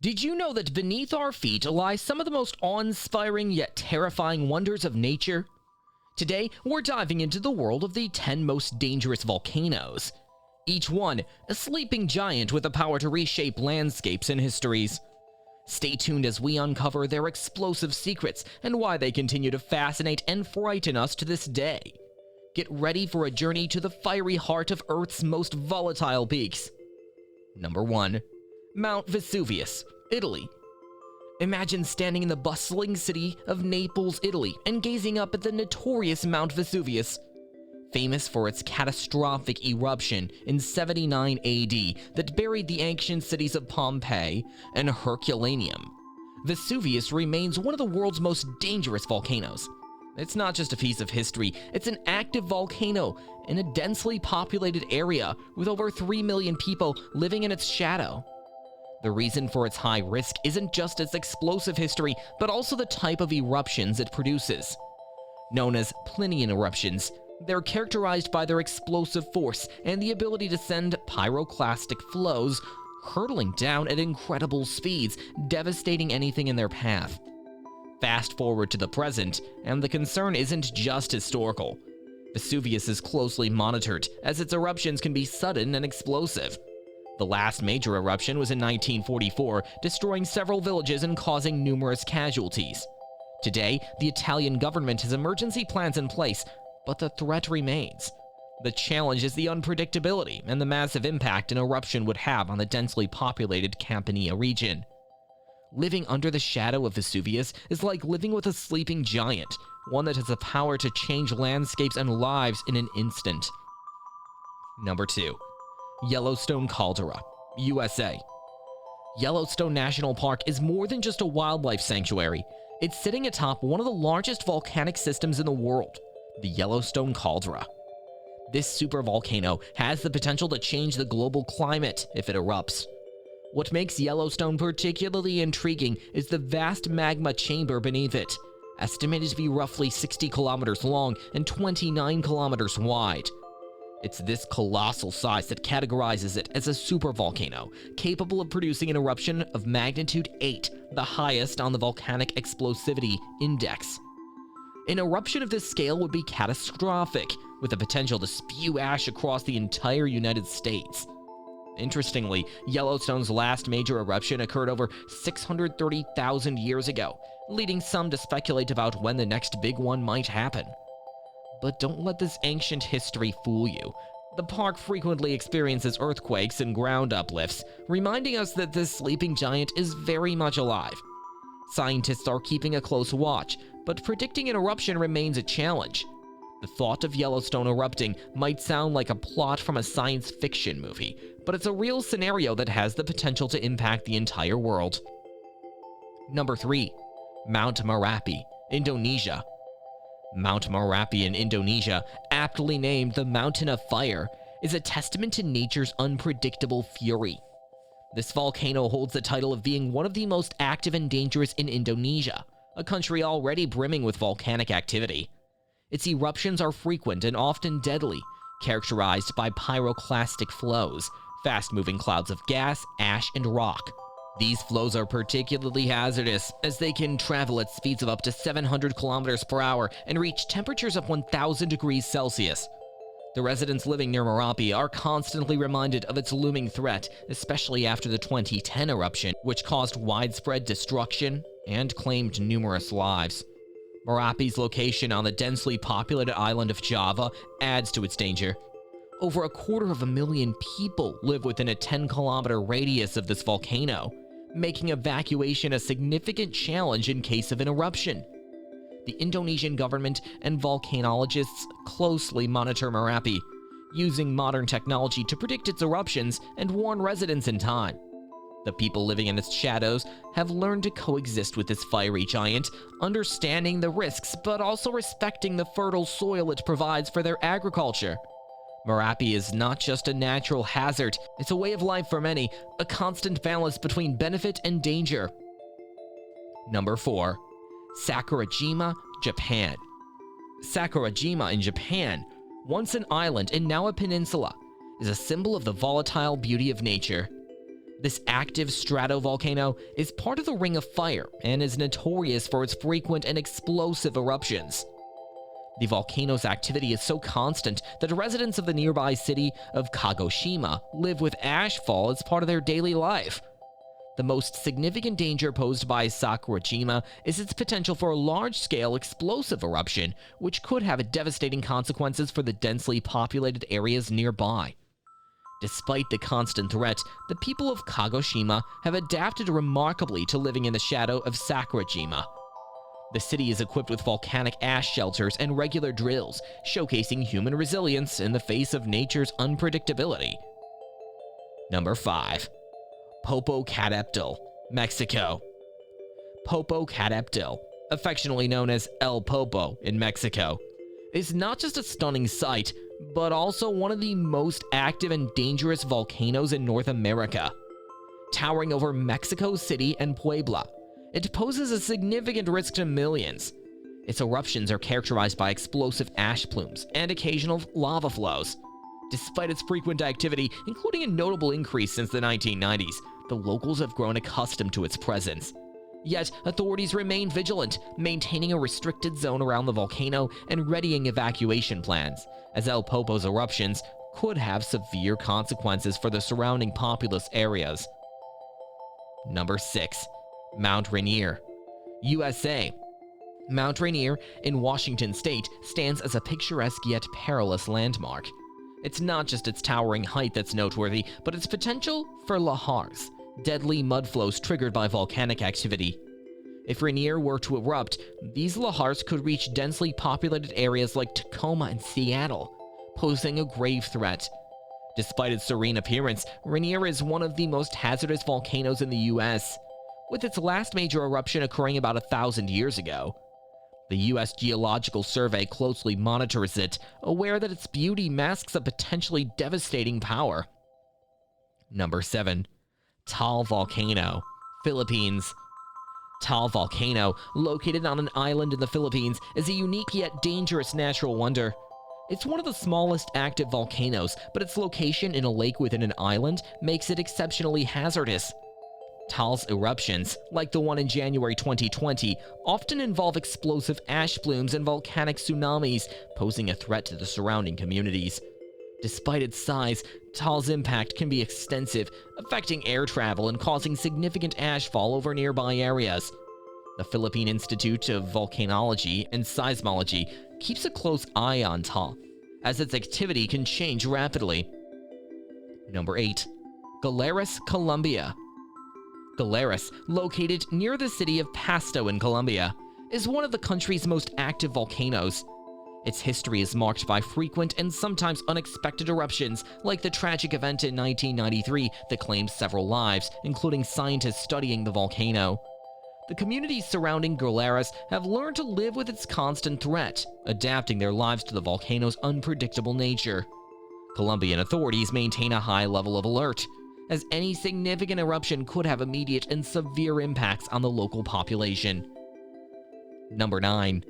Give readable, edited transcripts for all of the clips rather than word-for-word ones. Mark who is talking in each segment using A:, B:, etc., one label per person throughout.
A: Did you know that beneath our feet lie some of the most awe-inspiring yet terrifying wonders of nature? Today, we're diving into the world of the 10 most dangerous volcanoes. Each one, a sleeping giant with the power to reshape landscapes and histories. Stay tuned as we uncover their explosive secrets and why they continue to fascinate and frighten us to this day. Get ready for a journey to the fiery heart of Earth's most volatile peaks. Number 1. Mount Vesuvius, Italy. Imagine standing in the bustling city of Naples, Italy, and gazing up at the notorious Mount Vesuvius. Famous for its catastrophic eruption in 79 AD that buried the ancient cities of Pompeii and Herculaneum, Vesuvius remains one of the world's most dangerous volcanoes. It's not just a piece of history, it's an active volcano in a densely populated area with over 3 million people living in its shadow. The reason for its high risk isn't just its explosive history, but also the type of eruptions it produces. Known as Plinian eruptions, they're characterized by their explosive force and the ability to send pyroclastic flows hurtling down at incredible speeds, devastating anything in their path. Fast forward to the present, and the concern isn't just historical. Vesuvius is closely monitored, as its eruptions can be sudden and explosive. The last major eruption was in 1944, destroying several villages and causing numerous casualties. Today, the Italian government has emergency plans in place, but the threat remains. The challenge is the unpredictability and the massive impact an eruption would have on the densely populated Campania region. Living under the shadow of Vesuvius is like living with a sleeping giant, one that has the power to change landscapes and lives in an instant. Number 2. Yellowstone Caldera, USA. Yellowstone National Park is more than just a wildlife sanctuary. It's sitting atop one of the largest volcanic systems in the world, the Yellowstone Caldera. This supervolcano has the potential to change the global climate if it erupts. What makes Yellowstone particularly intriguing is the vast magma chamber beneath it, estimated to be roughly 60 kilometers long and 29 kilometers wide. It's this colossal size that categorizes it as a supervolcano, capable of producing an eruption of magnitude 8, the highest on the Volcanic Explosivity Index. An eruption of this scale would be catastrophic, with the potential to spew ash across the entire United States. Interestingly, Yellowstone's last major eruption occurred over 630,000 years ago, leading some to speculate about when the next big one might happen. But don't let this ancient history fool you. The park frequently experiences earthquakes and ground uplifts, reminding us that this sleeping giant is very much alive. Scientists are keeping a close watch, but predicting an eruption remains a challenge. The thought of Yellowstone erupting might sound like a plot from a science fiction movie, but it's a real scenario that has the potential to impact the entire world. Number 3. Mount Merapi, Indonesia. Mount Merapi in Indonesia, aptly named the Mountain of Fire, is a testament to nature's unpredictable fury. This volcano holds the title of being one of the most active and dangerous in Indonesia, a country already brimming with volcanic activity. Its eruptions are frequent and often deadly, characterized by pyroclastic flows, fast-moving clouds of gas, ash, and rock. These flows are particularly hazardous, as they can travel at speeds of up to 700 kilometers per hour and reach temperatures of 1,000 degrees Celsius. The residents living near Merapi are constantly reminded of its looming threat, especially after the 2010 eruption, which caused widespread destruction and claimed numerous lives. Merapi's location on the densely populated island of Java adds to its danger. Over 250,000 people live within a 10-kilometer radius of this volcano, making evacuation a significant challenge in case of an eruption. The Indonesian government and volcanologists closely monitor Merapi, using modern technology to predict its eruptions and warn residents in time. The people living in its shadows have learned to coexist with this fiery giant, understanding the risks but also respecting the fertile soil it provides for their agriculture. Merapi is not just a natural hazard, it's a way of life for many, a constant balance between benefit and danger. Number 4. Sakurajima, Japan. Sakurajima in Japan, once an island and now a peninsula, is a symbol of the volatile beauty of nature. This active stratovolcano is part of the Ring of Fire and is notorious for its frequent and explosive eruptions. The volcano's activity is so constant that residents of the nearby city of Kagoshima live with ashfall as part of their daily life. The most significant danger posed by Sakurajima is its potential for a large-scale explosive eruption, which could have devastating consequences for the densely populated areas nearby. Despite the constant threat, the people of Kagoshima have adapted remarkably to living in the shadow of Sakurajima. The city is equipped with volcanic ash shelters and regular drills, showcasing human resilience in the face of nature's unpredictability. Number 5. Popocatépetl, Mexico. Popocatépetl, affectionately known as El Popo in Mexico, is not just a stunning sight, but also one of the most active and dangerous volcanoes in North America. Towering over Mexico City and Puebla, it poses a significant risk to millions. Its eruptions are characterized by explosive ash plumes and occasional lava flows. Despite its frequent activity, including a notable increase since the 1990s, the locals have grown accustomed to its presence. Yet, authorities remain vigilant, maintaining a restricted zone around the volcano and readying evacuation plans, as El Popo's eruptions could have severe consequences for the surrounding populous areas. Number 6. Mount Rainier, USA. Mount Rainier in Washington state stands as a picturesque yet perilous landmark. It's not just its towering height that's noteworthy, but its potential for lahars, deadly mudflows triggered by volcanic activity. If Rainier were to erupt, these lahars could reach densely populated areas like Tacoma and Seattle, posing a grave threat. Despite its serene appearance, Rainier is one of the most hazardous volcanoes in the US, with its last major eruption occurring about 1,000 years ago. The U.S. Geological Survey closely monitors it, aware that its beauty masks a potentially devastating power. Number 7. Taal Volcano, Philippines. Taal Volcano, located on an island in the Philippines, is a unique yet dangerous natural wonder. It's one of the smallest active volcanoes, but its location in a lake within an island makes it exceptionally hazardous. Taal's eruptions, like the one in January 2020, often involve explosive ash plumes and volcanic tsunamis, posing a threat to the surrounding communities. Despite its size, Taal's impact can be extensive, affecting air travel and causing significant ashfall over nearby areas. The Philippine Institute of Volcanology and Seismology keeps a close eye on Taal, as its activity can change rapidly. Number 8. Galeras, Colombia. Galeras, located near the city of Pasto in Colombia, is one of the country's most active volcanoes. Its history is marked by frequent and sometimes unexpected eruptions, like the tragic event in 1993 that claimed several lives, including scientists studying the volcano. The communities surrounding Galeras have learned to live with its constant threat, adapting their lives to the volcano's unpredictable nature. Colombian authorities maintain a high level of alert, as any significant eruption could have immediate and severe impacts on the local population. Number 9.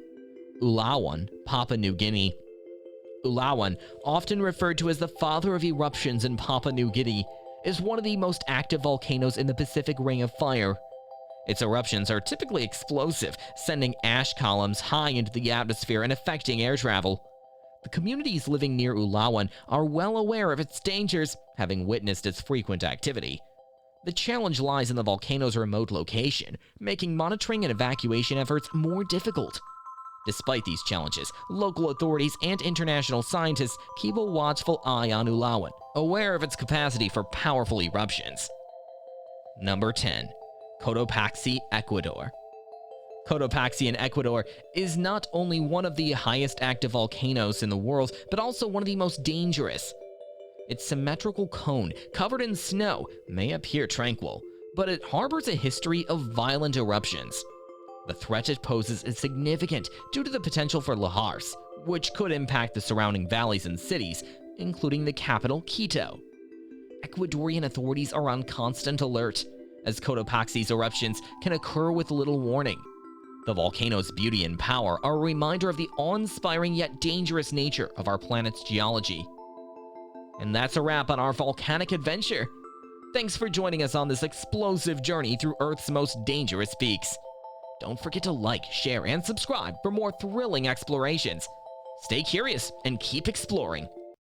A: Ulawan, Papua New Guinea. Ulawan, often referred to as the father of eruptions in Papua New Guinea, is one of the most active volcanoes in the Pacific Ring of Fire. Its eruptions are typically explosive, sending ash columns high into the atmosphere and affecting air travel. The communities living near Ulawan are well aware of its dangers, having witnessed its frequent activity. The challenge lies in the volcano's remote location, making monitoring and evacuation efforts more difficult. Despite these challenges, local authorities and international scientists keep a watchful eye on Ulawan, aware of its capacity for powerful eruptions. Number 10. Cotopaxi, Ecuador. Cotopaxi in Ecuador is not only one of the highest active volcanoes in the world, but also one of the most dangerous. Its symmetrical cone, covered in snow, may appear tranquil, but it harbors a history of violent eruptions. The threat it poses is significant due to the potential for lahars, which could impact the surrounding valleys and cities, including the capital, Quito. Ecuadorian authorities are on constant alert, as Cotopaxi's eruptions can occur with little warning. The volcano's beauty and power are a reminder of the awe-inspiring yet dangerous nature of our planet's geology. And that's a wrap on our volcanic adventure. Thanks for joining us on this explosive journey through Earth's most dangerous peaks. Don't forget to like, share, and subscribe for more thrilling explorations. Stay curious and keep exploring.